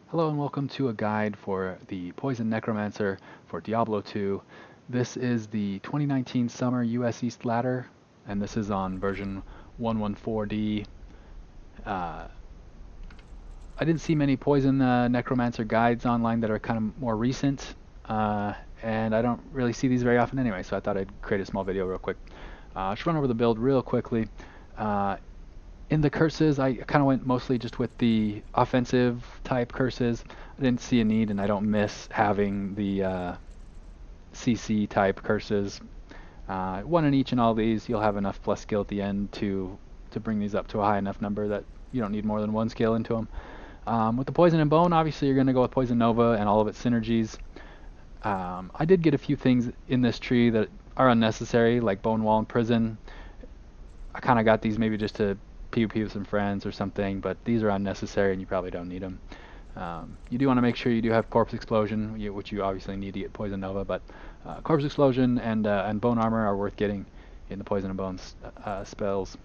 Hello and welcome to a guide for the Poison Necromancer for Diablo 2. This is the 2019 Summer USEast ladder, and this is on version 114D. I didn't see many Poison Necromancer guides online that are kind of more recent, and I don't really see these very often anyway, so I thought I'd create a small video real quick. Just run over the build real quickly. In the curses, I kind of went mostly just with the offensive type curses. I didn't see a need, and I don't miss having the CC type curses. One in each in all these, you'll have enough plus skill at the end to bring these up to a high enough number that you don't need more than one skill into them. With the Poison and Bone, obviously you're going to go with Poison Nova and all of its synergies. I did get a few things in this tree that are unnecessary, like Bone Wall and Prison. I kind of got these maybe just to PvP with some friends or something, but these are unnecessary and you probably don't need them. You do want to make sure you do have Corpse Explosion, which you obviously need to get Poison Nova, but Corpse Explosion and Bone Armor are worth getting in the Poison and Bones spells.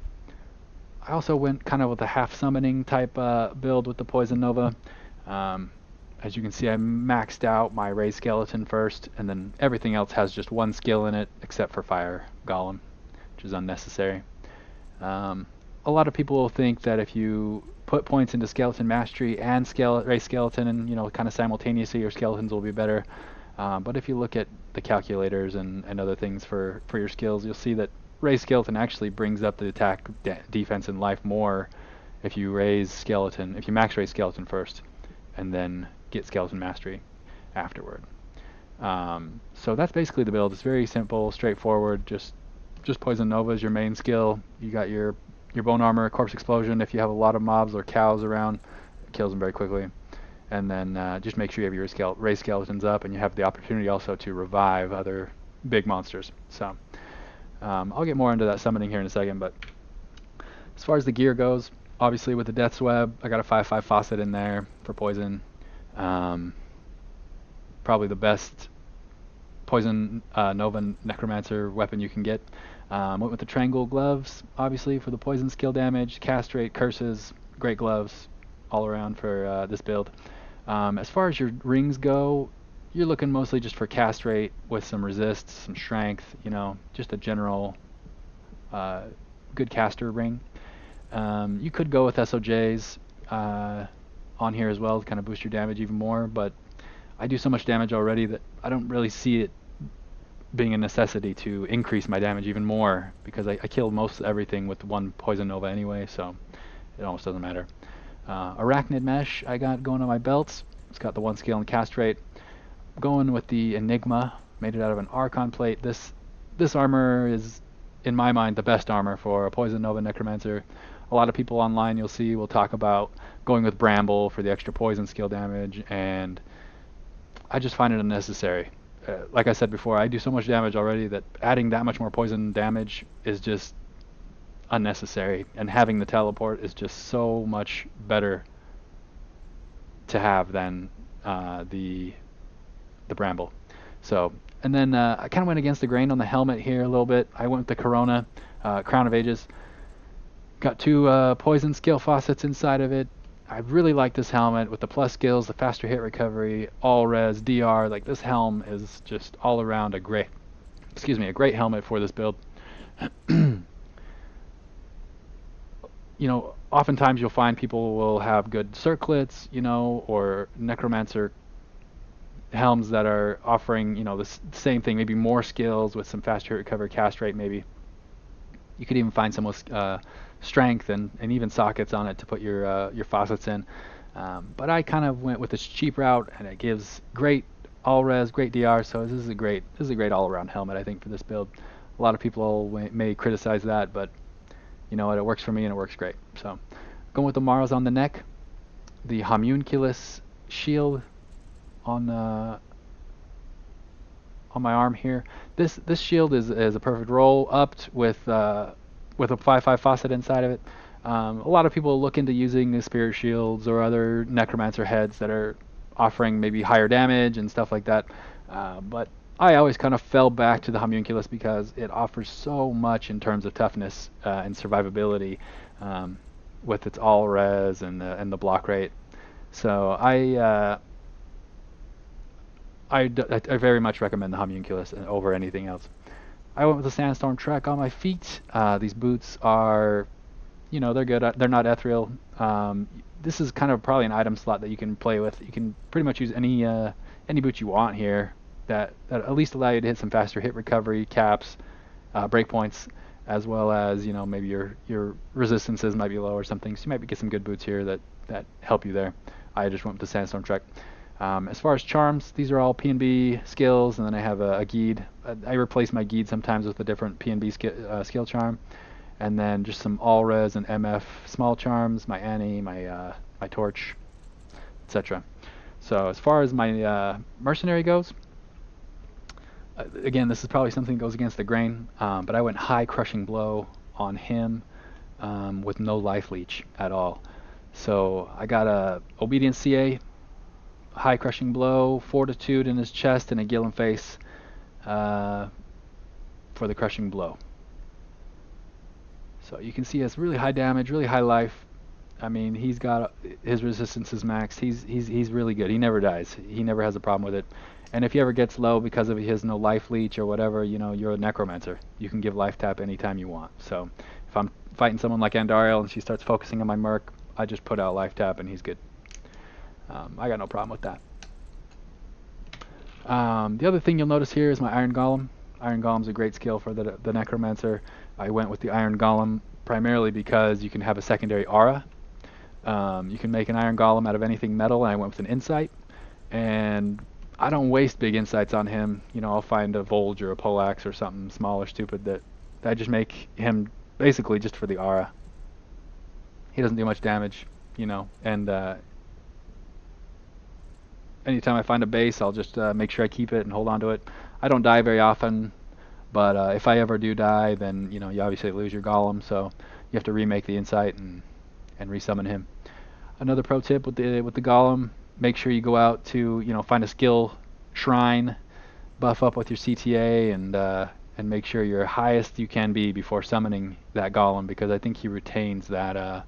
I also went kind of with a half summoning type build with the Poison Nova. As you can see, I maxed out my Ray Skeleton first, and then everything else has just one skill in it except for Fire Golem, which is unnecessary. A lot of people will think that if you put points into Skeleton Mastery and Ray Skeleton, and kind of simultaneously, your skeletons will be better. But if you look at the calculators and other things for your skills, you'll see that Ray Skeleton actually brings up the attack, defense, and life more if you max Ray Skeleton first, and then get Skeleton Mastery afterward. So that's basically the build. It's very simple, straightforward. Just Poison Nova is your main skill. You got your Bone Armor, Corpse Explosion. If you have a lot of mobs or cows around, it kills them very quickly. And then just make sure you have your Ray Skeletons up, and you have the opportunity also to revive other big monsters. So I'll get more into that summoning here in a second, but as far as the gear goes, obviously with the Death's Web, I got a 5/5 faucet in there for poison. Probably the best Poison Nova Necromancer weapon you can get. Went with the Triangle Gloves, obviously, for the poison skill damage, castrate, curses, great gloves all around for this build. As far as your rings go, you're looking mostly just for castrate with some resist, some strength, just a general good caster ring. You could go with SOJs on here as well to kind of boost your damage even more, but I do so much damage already that I don't really see it being a necessity to increase my damage even more, because I killed most everything with one Poison Nova anyway, so it almost doesn't matter. Arachnid Mesh I got going on my belts. It's got the one skill and castrate. Going with the Enigma, made it out of an Archon plate. This armor is, in my mind, the best armor for a Poison Nova Necromancer. A lot of people online you'll see will talk about going with Bramble for the extra poison skill damage, and I just find it unnecessary. Like I said before, I do so much damage already that adding that much more poison damage is just unnecessary, and having the teleport is just so much better to have than the Bramble. So, and then I kind of went against the grain on the helmet here a little bit. I went with the Corona Crown of Ages. Got two poison skill faucets inside of it. I really like this helmet with the plus skills, the faster hit recovery, all res, DR. Like, this helm is just all around a great helmet for this build. Oftentimes you'll find people will have good circlets, or Necromancer helms that are offering, the same thing, maybe more skills with some faster hit recovery, castrate maybe. You could even find some with strength and even sockets on it to put your faucets in. But I kind of went with this cheap route, and it gives great all res, great DR. So this is a great all around helmet, I think, for this build. A lot of people may criticize that, but you know what, it works for me and it works great. So going with the Maros on the neck, the Homunculus shield on my arm here. This shield is a perfect roll, upped with a 5/5 faucet inside of it. A lot of people look into using the Spirit Shields or other Necromancer heads that are offering maybe higher damage and stuff like that. But I always kind of fell back to the Homunculus because it offers so much in terms of toughness and survivability with its all res and the block rate. So I very much recommend the homunculus over anything else. I went with the Sandstorm Trek on my feet. These boots are, you know, they're good. They're not ethereal. This is kind of probably an item slot that you can play with. You can pretty much use any boot you want here that at least allow you to hit some faster hit recovery, caps, breakpoints, as well as, you know, maybe your resistances might be low or something. So you might get some good boots here that help you there. I just went with the Sandstorm Trek. As far as charms, these are all P&B skills, and then I have a Geed. I replace my Geed sometimes with a different P&B skill charm. And then just some all-res and MF small charms, my Annie, my Torch, etc. So as far as my Mercenary goes, again, this is probably something that goes against the grain, but I went high Crushing Blow on him with no life leech at all. So I got a Obedience CA, high Crushing Blow, Fortitude in his chest, and a Guillaume face for the Crushing Blow. So you can see he has really high damage, really high life. I mean, he's got his resistance is maxed. He's really good. He never dies. He never has a problem with it. And if he ever gets low because of he has no life leech or whatever, you know, you're a Necromancer. You can give life tap anytime you want. So if I'm fighting someone like Andariel and she starts focusing on my Merc, I just put out life tap and he's good. I got no problem with that. The other thing you'll notice here is my Iron Golem. Iron Golem's a great skill for the Necromancer. I went with the Iron Golem primarily because you can have a secondary aura. You can make an Iron Golem out of anything metal, and I went with an Insight. And I don't waste big insights on him. You know, I'll find a Volge or a Poleaxe or something small or stupid that I just make him basically just for the aura. He doesn't do much damage, you know, and anytime I find a base, I'll just make sure I keep it and hold on to it. I don't die very often, but if I ever do die, then, you know, you obviously lose your Golem, so you have to remake the Insight and resummon him. Another pro tip with the Golem: make sure you go out to, you know, find a skill shrine, buff up with your CTA, and make sure you're highest you can be before summoning that Golem, because I think he retains that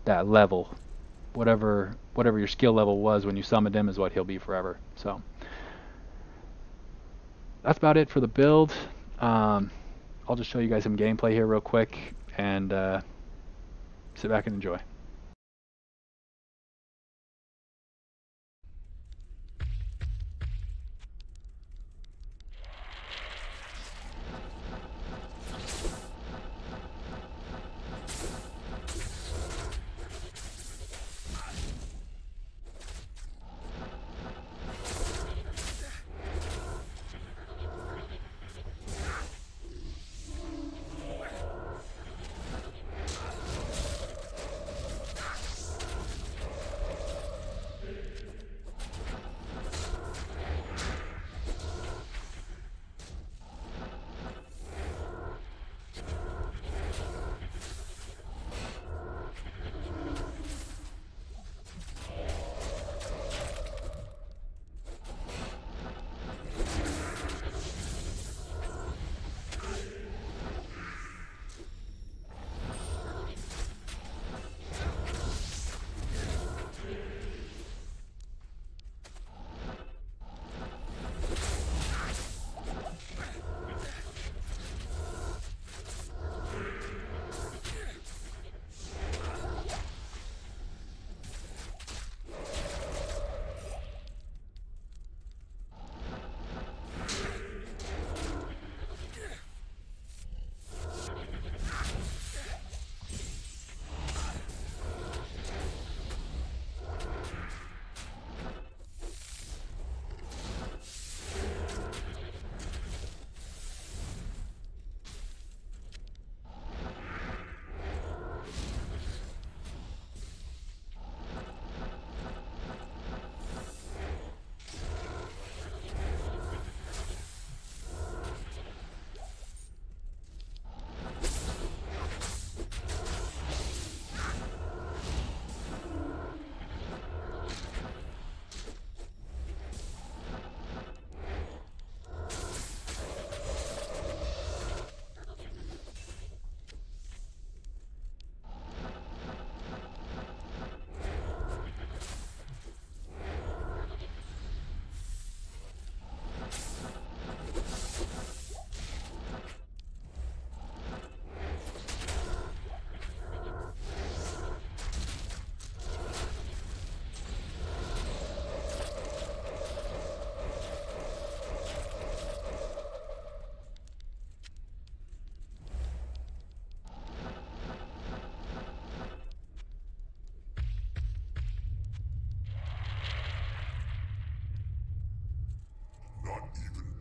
that level. Whatever your skill level was when you summoned him is what he'll be forever. So that's about it for the build. I'll just show you guys some gameplay here real quick and sit back and enjoy.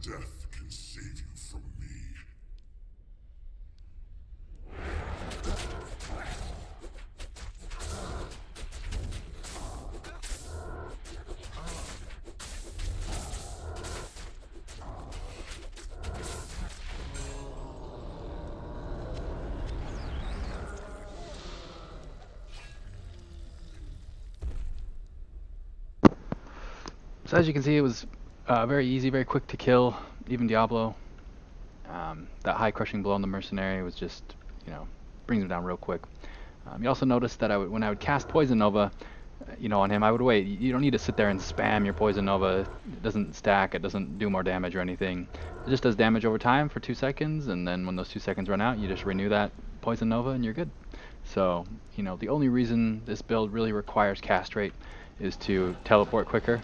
death can save you from me. So as you can see, it was very easy, very quick to kill, even Diablo. That high crushing blow on the mercenary was just, brings him down real quick. You also noticed that when I would cast Poison Nova, on him, I would wait. You don't need to sit there and spam your Poison Nova. It doesn't stack, it doesn't do more damage or anything. It just does damage over time for 2 seconds, and then when those 2 seconds run out, you just renew that Poison Nova and you're good. So, the only reason this build really requires cast rate is to teleport quicker.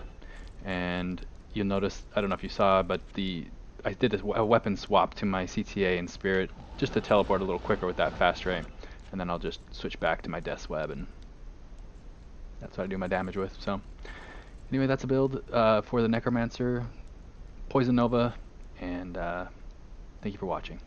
And you'll notice, I don't know if you saw, but I did a weapon swap to my CTA and Spirit just to teleport a little quicker with that fast rate. And then I'll just switch back to my Death's Web, and that's what I do my damage with. So anyway, that's a build for the Necromancer, Poison Nova, and thank you for watching.